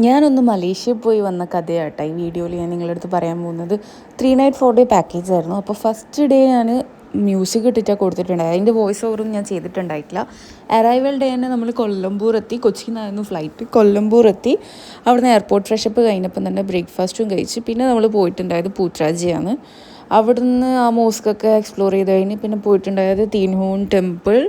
ഞാനൊന്ന് മലേഷ്യയിൽ പോയി വന്ന കഥയാട്ടോ ഈ വീഡിയോയിൽ ഞാൻ നിങ്ങളുടെ അടുത്ത് പറയാൻ പോകുന്നത്. 3 നൈറ്റ് 4 ഡേ പാക്കേജ് ആയിരുന്നു. അപ്പോൾ ഫസ്റ്റ് ഡേ ഞാൻ മ്യൂസിക് ഇട്ടിട്ടാണ് കൊടുത്തിട്ടുണ്ടായത്. അതിൻ്റെ വോയിസ് ഓവറും ഞാൻ ചെയ്തിട്ടുണ്ടായിട്ടില്ല. അറൈവൽ ഡേ തന്നെ നമ്മൾ കൊല്ലംപൂർ എത്തി. കൊച്ചിയിൽ നിന്നായിരുന്നു ഫ്ലൈറ്റ്. കൊല്ലംപൂർ എത്തി. അവിടുന്ന് എയർപോർട്ട് ഫ്രഷപ്പ് കഴിഞ്ഞപ്പം തന്നെ ബ്രേക്ക്ഫാസ്റ്റും കഴിച്ച് പിന്നെ നമ്മൾ പോയിട്ടുണ്ടായത് പൂത്രാജിയാണ്. അവിടുന്ന് ആ മോസ്കൊക്കെ എക്സ്പ്ലോർ ചെയ്ത് കഴിഞ്ഞ് പിന്നെ പോയിട്ടുണ്ടായത് തീൻഹൂൺ ടെമ്പിൾ.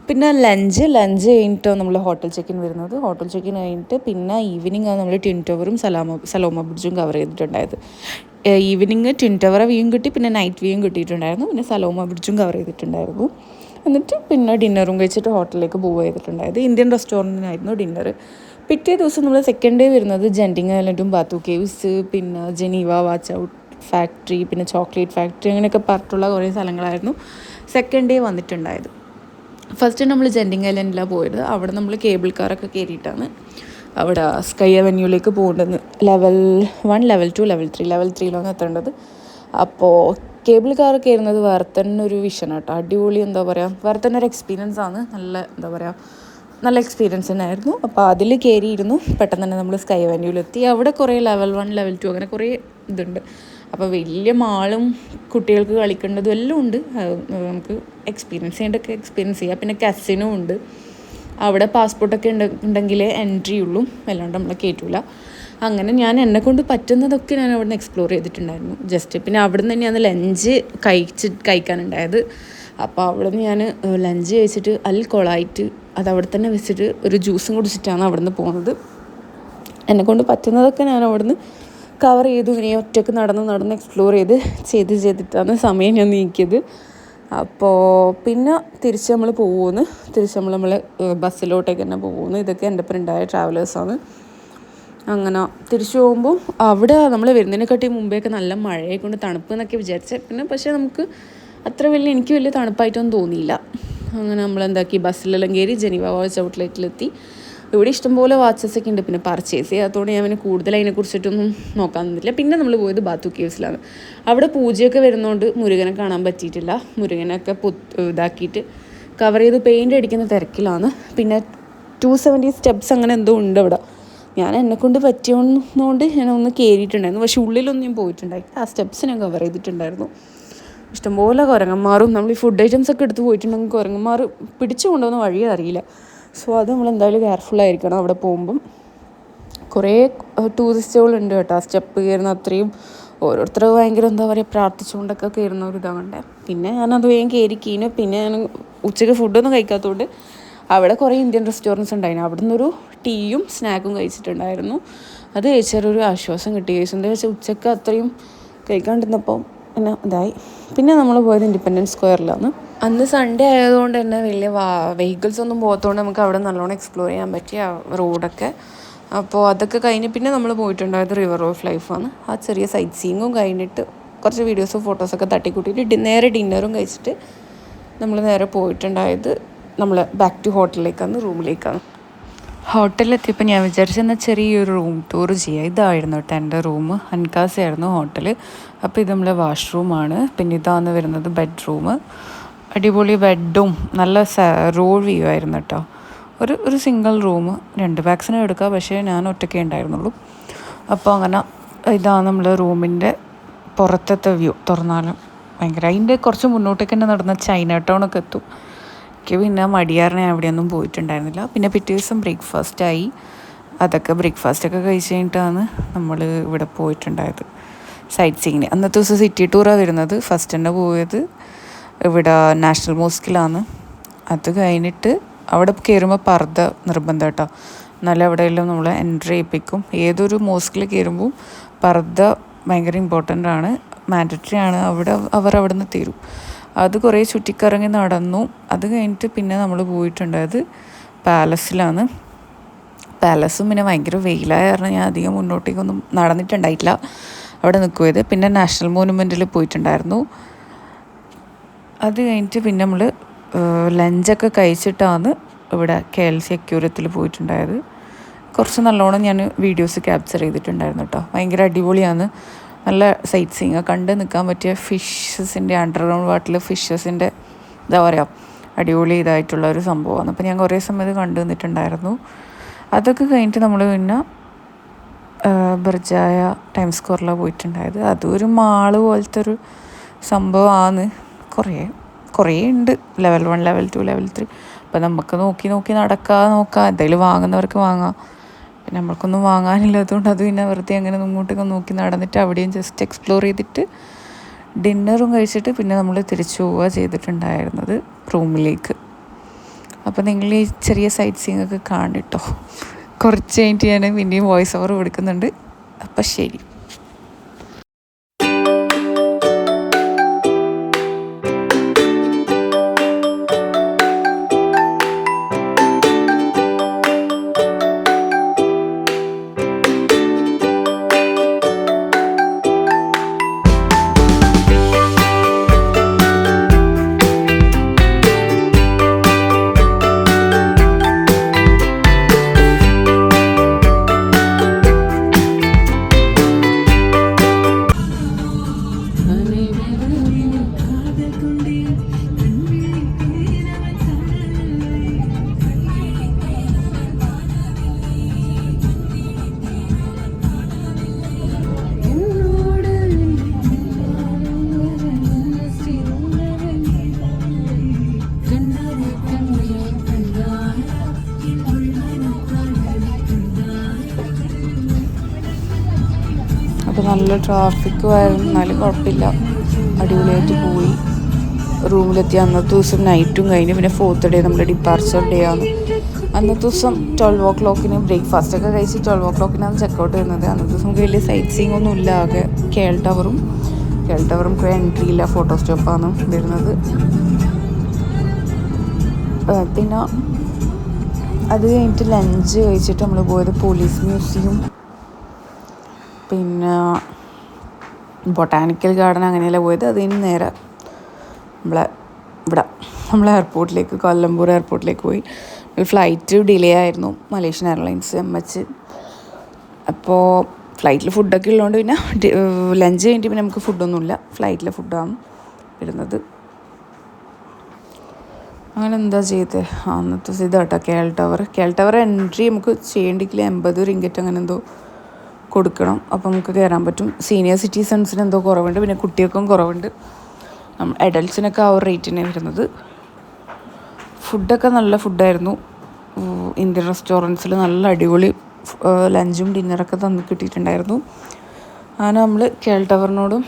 പിന്നെ ലഞ്ച് കഴിഞ്ഞിട്ട് നമ്മൾ ഹോട്ടൽ ചെക്കിൻ വരുന്നത്. ഹോട്ടൽ ചെക്കിൻ കഴിഞ്ഞിട്ട് പിന്നെ ഈവനിങ് ആണ് നമ്മൾ ട്വിൻ ടവറും സലോമ ബ്രിഡ്ജും കവർ ചെയ്തിട്ടുണ്ടായത്. ഈവനിങ് ട്വിൻ ടവർ വ്യൂയും കിട്ടി, പിന്നെ നൈറ്റ് വ്യൂയും കിട്ടിയിട്ടുണ്ടായിരുന്നു, പിന്നെ സലോമ ബ്രിഡ്ജും കവർ ചെയ്തിട്ടുണ്ടായിരുന്നു. എന്നിട്ട് പിന്നെ ഡിന്നറും കഴിച്ചിട്ട് ഹോട്ടലിലേക്ക് മൂവ് ചെയ്തിട്ടുണ്ടായത്. ഇന്ത്യൻ റെസ്റ്റോറൻറ്റിനായിരുന്നു ഡിന്നർ. പിറ്റേ ദിവസം നമ്മൾ സെക്കൻഡ് ഡേ വരുന്നത് ജെൻറ്റിങ് ഐലൻഡും ബാത്തു കേവ്സ്, പിന്നെ ജനീവ വാച്ച് ഔട്ട് ഫാക്ടറി, പിന്നെ ചോക്ലേറ്റ് ഫാക്ടറി, അങ്ങനെയൊക്കെ പറഞ്ഞിട്ടുള്ള കുറേ സ്ഥലങ്ങളായിരുന്നു സെക്കൻഡ് ഡേ വന്നിട്ടുണ്ടായത്. ഫസ്റ്റ് നമ്മൾ ജെൻറ്റിങ് ഐലൻഡിലാണ് പോയത്. അവിടെ നമ്മൾ കേബിൾ കാറൊക്കെ കയറിയിട്ടാണ് അവിടെ സ്കൈ അവന്യൂലേക്ക് പോകേണ്ടത്. Level 1, level 2, level 3. ലെവൽ 3യിലാണ് എത്തേണ്ടത്. അപ്പോൾ കേബിൾ കാർ കയറുന്നത് വേറെ തന്നെ ഒരു വിഷൻ കേട്ടോ. അടിപൊളി, എന്താ പറയുക, വേറെ തന്നെ ഒരു എക്സ്പീരിയൻസ് ആണ്. നല്ല എക്സ്പീരിയൻസ് തന്നെ ആയിരുന്നു. അപ്പോൾ അതിൽ കയറിയിരുന്നു. പെട്ടെന്ന് തന്നെ നമ്മൾ സ്കൈ അവന്യൂവിലെത്തി. അവിടെ കുറേ ലെവൽ 1, ലെവൽ 2 അങ്ങനെ കുറേ ഇതുണ്ട്. അപ്പോൾ വലിയ മാളും കുട്ടികൾക്ക് കളിക്കേണ്ടതും എല്ലാം ഉണ്ട്. നമുക്ക് എക്സ്പീരിയൻസ് ചെയ്യാം. പിന്നെ കസിനും ഉണ്ട്. അവിടെ പാസ്പോർട്ടൊക്കെ ഉണ്ടെങ്കിലേ എൻട്രി ഉള്ളൂ, അല്ലാണ്ട് നമ്മളെ കയറ്റൂല. അങ്ങനെ എന്നെക്കൊണ്ട് പറ്റുന്നതൊക്കെ ഞാൻ അവിടെ നിന്ന് എക്സ്പ്ലോർ ചെയ്തിട്ടുണ്ടായിരുന്നു ജസ്റ്റ്. പിന്നെ അവിടെ നിന്ന് തന്നെയാണ് ലഞ്ച് കഴിക്കാനുണ്ടായത്. അപ്പോൾ അവിടെ നിന്ന് ഞാൻ ലഞ്ച് കഴിച്ചിട്ട് കൊളായിട്ട് അത് അവിടെ തന്നെ വെച്ചിട്ട് ഒരു ജ്യൂസും കുടിച്ചിട്ടാണ് അവിടെ നിന്ന് പോകുന്നത്. എന്നെക്കൊണ്ട് പറ്റുന്നതൊക്കെ ഞാൻ അവിടെ നിന്ന് കവർ ചെയ്തു. ഇനി ഒറ്റയ്ക്ക് നടന്ന് എക്സ്പ്ലോർ ചെയ്തിട്ടാണ് സമയം ഞാൻ നീക്കിയത്. അപ്പോൾ പിന്നെ തിരിച്ച് നമ്മൾ ബസ്സിലോട്ടേക്ക് തന്നെ പോകുന്നു. ഇതൊക്കെ എൻ്റെ ഒപ്പം ഉണ്ടായ ട്രാവലേഴ്സാണ്. അങ്ങനെ തിരിച്ചു പോകുമ്പോൾ അവിടെ നമ്മൾ വരുന്നതിനെക്കാട്ടി മുമ്പേയൊക്കെ നല്ല മഴയെ കൊണ്ട് തണുപ്പ് എന്നൊക്കെ വിചാരിച്ചത്. പക്ഷേ നമുക്ക് എനിക്ക് വലിയ തണുപ്പായിട്ടൊന്നും തോന്നിയില്ല. അങ്ങനെ നമ്മളെന്താക്കി, ബസ്സിലെല്ലാം കയറി ജനീവ വാച്ച് ഔട്ട്ലെറ്റിലെത്തി. ഇവിടെ ഇഷ്ടംപോലെ വാച്ചസൊക്കെ ഉണ്ട്. പിന്നെ പർച്ചേസ് ചെയ്യാത്തതുകൊണ്ട് ഞാൻ കൂടുതൽ അതിനെക്കുറിച്ചിട്ടൊന്നും നോക്കാൻ നിന്നില്ല. പിന്നെ നമ്മൾ പോയത് ബാത്തു കേവ്സിലാണ്. അവിടെ പൂജയൊക്കെ വരുന്നതുകൊണ്ട് മുരുകനെ കാണാൻ പറ്റിയിട്ടില്ല. മുരുകനൊക്കെ ഇതാക്കിയിട്ട് കവർ ചെയ്ത് പെയിൻ്റ് അടിക്കുന്ന തിരക്കിലാണ്. പിന്നെ 270 സ്റ്റെപ്സ് അങ്ങനെ എന്തോ ഉണ്ട് അവിടെ. എന്നെക്കൊണ്ട് പറ്റിയോന്നുകൊണ്ട് ഞാനൊന്ന് കയറിയിട്ടുണ്ടായിരുന്നു. പക്ഷേ ഉള്ളിലൊന്നും ഞാൻ പോയിട്ടുണ്ടായില്ല. ആ സ്റ്റെപ്സ് ഞാൻ കവർ ചെയ്തിട്ടുണ്ടായിരുന്നു. ഇഷ്ടംപോലെ കുരങ്ങന്മാരും, നമ്മൾ ഈ ഫുഡ് ഐറ്റംസ് ഒക്കെ എടുത്ത് പോയിട്ടുണ്ടെങ്കിൽ കുരങ്ങന്മാർ പിടിച്ചു കൊണ്ടുപോകുന്ന വഴിയേ അറിയില്ല. സോ അത് നമ്മളെന്തായാലും കെയർഫുള്ളായിരിക്കണം അവിടെ പോകുമ്പം. കുറേ ടൂറിസ്റ്റുകളുണ്ട് കേട്ടോ. ആ സ്റ്റെപ്പ് കയറുന്ന അത്രയും ഓരോരുത്തർ ഭയങ്കര പ്രാർത്ഥിച്ചുകൊണ്ടൊക്കെ കയറുന്ന ഒരു ഇതാകണ്ടേ. പിന്നെ ഞാനത് വേഗം കയറിക്കീനു. പിന്നെ ഞാൻ ഉച്ചയ്ക്ക് ഫുഡൊന്നും കഴിക്കാത്തതുകൊണ്ട് അവിടെ കുറേ ഇന്ത്യൻ റെസ്റ്റോറൻറ്റ്സ് ഉണ്ടായിരുന്നു. അവിടെ നിന്നൊരു ടീയും സ്നാക്കും കഴിച്ചിട്ടുണ്ടായിരുന്നു. അത് കഴിച്ചൊരു ആശ്വാസം കിട്ടി. എന്താ വെച്ചാൽ ഉച്ചയ്ക്ക് അത്രയും കഴിക്കാണ്ടിരുന്നപ്പോൾ ഇതായി. പിന്നെ നമ്മൾ പോയത് ഇൻഡിപെൻഡൻസ് സ്ക്വയറിലാണ്. അന്ന് സൺഡേ ആയതുകൊണ്ട് തന്നെ വലിയ വെഹിക്കിൾസ് ഒന്നും പോകാത്തതുകൊണ്ട് നമുക്ക് അവിടെ നല്ലോണം എക്സ്പ്ലോർ ചെയ്യാൻ പറ്റിയ റോഡൊക്കെ. അപ്പോൾ അതൊക്കെ കഴിഞ്ഞ് പിന്നെ നമ്മൾ പോയിട്ടുണ്ടായത് റിവർ ഓഫ് ലൈഫാണ്. ആ ചെറിയ സൈറ്റ് സീയിങ്ങും കഴിഞ്ഞിട്ട് കുറച്ച് വീഡിയോസും ഫോട്ടോസൊക്കെ തട്ടിക്കൂട്ടിയിട്ട് നേരെ ഡിന്നറും കഴിച്ചിട്ട് നമ്മൾ നേരെ പോയിട്ടുണ്ടായത് നമ്മൾ ബാക്ക് ടു റൂമിലേക്കാണ്. ഹോട്ടലിലെത്തിയപ്പോൾ ഞാൻ വിചാരിച്ചെന്നാൽ ചെറിയൊരു റൂം ടൂർ ചെയ്യുക. ഇതായിരുന്നു കേട്ടോ എൻ്റെ റൂം. ഹൻകാസയായിരുന്നു ഹോട്ടൽ. അപ്പോൾ ഇത് നമ്മളെ വാഷ്റൂമാണ്. പിന്നെ ഇതാണ് വരുന്നത് ബെഡ്റൂം. അടിപൊളി ബെഡും നല്ല റോൾ വ്യൂ ആയിരുന്നു കേട്ടോ. ഒരു സിംഗിൾ റൂം, 2 ബാഗ്സിനും എടുക്കാം. പക്ഷേ ഞാൻ ഒറ്റയ്ക്കേ ഉണ്ടായിരുന്നുള്ളൂ. അപ്പോൾ അങ്ങനെ ഇതാണ് നമ്മൾ റൂമിൻ്റെ പുറത്തത്തെ വ്യൂ. തുറന്നാലും ഭയങ്കര. അതിൻ്റെ കുറച്ച് മുന്നോട്ടേക്ക് തന്നെ നടന്ന ചൈന ടൗണൊക്കെ എത്തും. പിന്നെ മടിയാറിനെ അവിടെയൊന്നും പോയിട്ടുണ്ടായിരുന്നില്ല. പിന്നെ പിറ്റേ ദിവസം ബ്രേക്ക്ഫാസ്റ്റൊക്കെ കഴിച്ച് കഴിഞ്ഞിട്ടാണ് നമ്മൾ ഇവിടെ പോയിട്ടുണ്ടായത് സൈറ്റ് സീയിങ്ങിന്. അന്നത്തെ ദിവസം സിറ്റി ടൂറാണ് വരുന്നത്. ഫസ്റ്റ് തന്നെ പോയത് ഇവിടെ നാഷണൽ മോസ്കിലാണ്. അത് കഴിഞ്ഞിട്ട് അവിടെ കയറുമ്പോൾ പർദ്ദ നിർബന്ധം കേട്ടോ. എന്നാലും അവിടെയെല്ലാം നമ്മൾ എൻട്രി ചെയ്യിപ്പിക്കും. ഏതൊരു മോസ്കിൽ കയറുമ്പോൾ പർദ്ദ ഭയങ്കര ഇമ്പോർട്ടൻ്റ് ആണ്, മാൻഡറ്ററി ആണ്. അവർ അവിടെ നിന്ന് തരും. അത് കുറേ ചുറ്റിക്കറങ്ങി നടന്നു. അത് കഴിഞ്ഞിട്ട് പിന്നെ നമ്മൾ പോയിട്ടുണ്ടായത് പാലസിലാണ്. പാലസും പിന്നെ ഭയങ്കര വെയിലായ കാരണം ഞാൻ അധികം മുന്നോട്ടേക്കൊന്നും നടന്നിട്ടുണ്ടായിട്ടില്ല, അവിടെ നിൽക്കുയത്. പിന്നെ നാഷണൽ മോണുമെൻറ്റിൽ പോയിട്ടുണ്ടായിരുന്നു. അത് കഴിഞ്ഞിട്ട് പിന്നെ നമ്മൾ ലഞ്ചൊക്കെ കഴിച്ചിട്ടാണ് ഇവിടെ KLC അക്യൂറിയത്തിൽ പോയിട്ടുണ്ടായത്. കുറച്ച് നല്ലോണം ഞാൻ വീഡിയോസ് ക്യാപ്ചർ ചെയ്തിട്ടുണ്ടായിരുന്നു കേട്ടോ. ഭയങ്കര അടിപൊളിയാണ്. നല്ല സൈറ്റ് സീയിങ് കണ്ട് നിൽക്കാൻ പറ്റിയ ഫിഷസിൻ്റെ അണ്ടർഗ്രൗണ്ട് വാട്ടറിൽ ഫിഷസിൻ്റെ അടിപൊളി ഇതായിട്ടുള്ള ഒരു സംഭവമാണ്. അപ്പോൾ ഞാൻ കുറേ സമയം കണ്ടു നിന്നിട്ടുണ്ടായിരുന്നു. അതൊക്കെ കഴിഞ്ഞിട്ട് നമ്മൾ പിന്നെ ബർജായ ടൈം സ്ക്വയറിലാണ് പോയിട്ടുണ്ടായത്. അതും ഒരു മാള് പോലത്തെ ഒരു സംഭവമാണ്. കുറേ ഉണ്ട്, ലെവൽ 1, ലെവൽ 2, ലെവൽ 3. അപ്പം നമുക്ക് നോക്കി നോക്കാം, എന്തെങ്കിലും വാങ്ങുന്നവർക്ക് വാങ്ങാം. പിന്നെ നമ്മൾക്കൊന്നും വാങ്ങാനില്ലാത്തതുകൊണ്ട് അത് പിന്നെ വെറുതെ അങ്ങനെ ഇങ്ങോട്ടൊക്കെ നോക്കി നടന്നിട്ട് അവിടെയും ജസ്റ്റ് എക്സ്പ്ലോർ ചെയ്തിട്ട് ഡിന്നറും കഴിച്ചിട്ട് പിന്നെ നമ്മൾ തിരിച്ചു പോവുക ചെയ്തിട്ടുണ്ടായിരുന്നത് റൂമിലേക്ക്. അപ്പോൾ നിങ്ങൾ ഈ ചെറിയ സൈറ്റ് സീയിങ് ഒക്കെ കാണിട്ടോ. കുറച്ച് കഴിഞ്ഞിട്ട് ഞാൻ പിന്നെയും വോയിസ് ഓവർ കൊടുക്കുന്നുണ്ട്. അപ്പം ശരി. അപ്പോൾ നല്ല ട്രാഫിക്കും ആയിരുന്നു, എന്നാലും കുഴപ്പമില്ല, അടിപൊളിയായിട്ട് പോയി. റൂമിലെത്തി. അന്നത്തെ ദിവസം നൈറ്റും കഴിഞ്ഞ് പിന്നെ 4th ഡേ നമ്മുടെ ഡിപ്പാർച്ചർ ഡേ ആണ്. അന്നത്തെ ദിവസം 12 o'clock ബ്രേക്ക്ഫാസ്റ്റൊക്കെ കഴിച്ച് 12 o'clock ചെക്കൗട്ട് ചെയ്യുന്നത്. അന്നത്തെ ദിവസം നമുക്ക് വലിയ സൈറ്റ് സീയിങ് ഒന്നും ഇല്ല. ആകെ കേൾ ടവറും എൻട്രി ഇല്ല, ഫോട്ടോ സ്റ്റോപ്പാണ് വരുന്നത്. പിന്നെ അത് കഴിഞ്ഞിട്ട് ലഞ്ച് കഴിച്ചിട്ട് നമ്മൾ പോയത് പോലീസ് മ്യൂസിയം, പിന്നെ ബൊട്ടാനിക്കൽ ഗാർഡൻ, അങ്ങനെയല്ല പോയത്. അത് കഴിഞ്ഞ് നേരെ നമ്മൾ എയർപോർട്ടിലേക്ക്, കൊല്ലംപൂർ എയർപോർട്ടിലേക്ക് പോയി. ഫ്ലൈറ്റ് ഡിലേ ആയിരുന്നു, മലേഷ്യൻ എയർലൈൻസ് MH. അപ്പോൾ ഫ്ലൈറ്റിൽ ഫുഡൊക്കെ ഉള്ളതുകൊണ്ട് പിന്നെ ലഞ്ച് കഴിഞ്ഞിട്ട് പിന്നെ നമുക്ക് ഫുഡൊന്നുമില്ല, ഫ്ലൈറ്റിലെ ഫുഡാണ് വരുന്നത്. അങ്ങനെ എന്താ ചെയ്തത് അന്നത്തെ ഇതാട്ടോ കേൾ ടവർ എൻട്രി നമുക്ക് ചെയ്യേണ്ടെങ്കിൽ 80 റിംഗറ്റ് അങ്ങനെ എന്തോ കൊടുക്കണം. അപ്പോൾ നമുക്ക് കയറാൻ പറ്റും. സീനിയർ സിറ്റിസൺസിന് എന്തോ കുറവുണ്ട്, പിന്നെ കുട്ടികൾക്കും കുറവുണ്ട്. അഡൽട്ട്സിനൊക്കെ ആ ഒരു റേറ്റിനെ വരുന്നത്. ഫുഡൊക്കെ നല്ല ഫുഡായിരുന്നു. ഇന്ത്യൻ റെസ്റ്റോറൻറ്റ്സിൽ നല്ല അടിപൊളി ലഞ്ചും ഡിന്നറൊക്കെ തന്നു കിട്ടിയിട്ടുണ്ടായിരുന്നു. അങ്ങനെ നമ്മൾ കേൾ ടവറിനോടും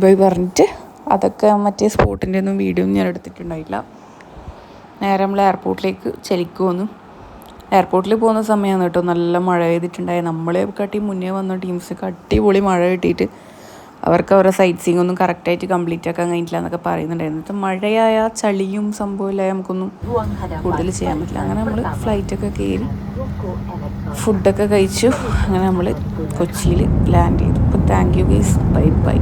ബൈ പറഞ്ഞിട്ട്, അതൊക്കെ മറ്റേ സ്പോട്ടിൻ്റെ ഒന്നും വീഡിയോ ഒന്നും ഞാൻ എടുത്തിട്ടുണ്ടായില്ല. നേരെ നമ്മൾ എയർപോർട്ടിലേക്ക് ചെലിക്കുമെന്നു. എയർപോർട്ടിൽ പോകുന്ന സമയമാണ് കേട്ടോ നല്ല മഴ പെയ്തിട്ടുണ്ടായി. നമ്മളെ കാട്ടി മുന്നേ വന്ന ടീംസൊക്കെ അടിപൊളി മഴ കിട്ടിയിട്ട് അവർക്ക് അവരുടെ സൈറ്റ് സീയിങ് ഒന്നും കറക്റ്റായിട്ട് കംപ്ലീറ്റ് ആക്കാൻ കഴിഞ്ഞില്ല എന്നൊക്കെ പറയുന്നുണ്ടായിരുന്നു. എന്നിട്ട് മഴയായ ചളിയും സംഭവമില്ലായ നമുക്കൊന്നും കൂടുതൽ ചെയ്യാൻ പറ്റില്ല. അങ്ങനെ നമ്മൾ ഫ്ലൈറ്റൊക്കെ കയറി ഫുഡൊക്കെ കഴിച്ചു. അങ്ങനെ നമ്മൾ കൊച്ചിയിൽ ലാൻഡ് ചെയ്തു. അപ്പോൾ താങ്ക് യു ഗൈസ്, ബൈ.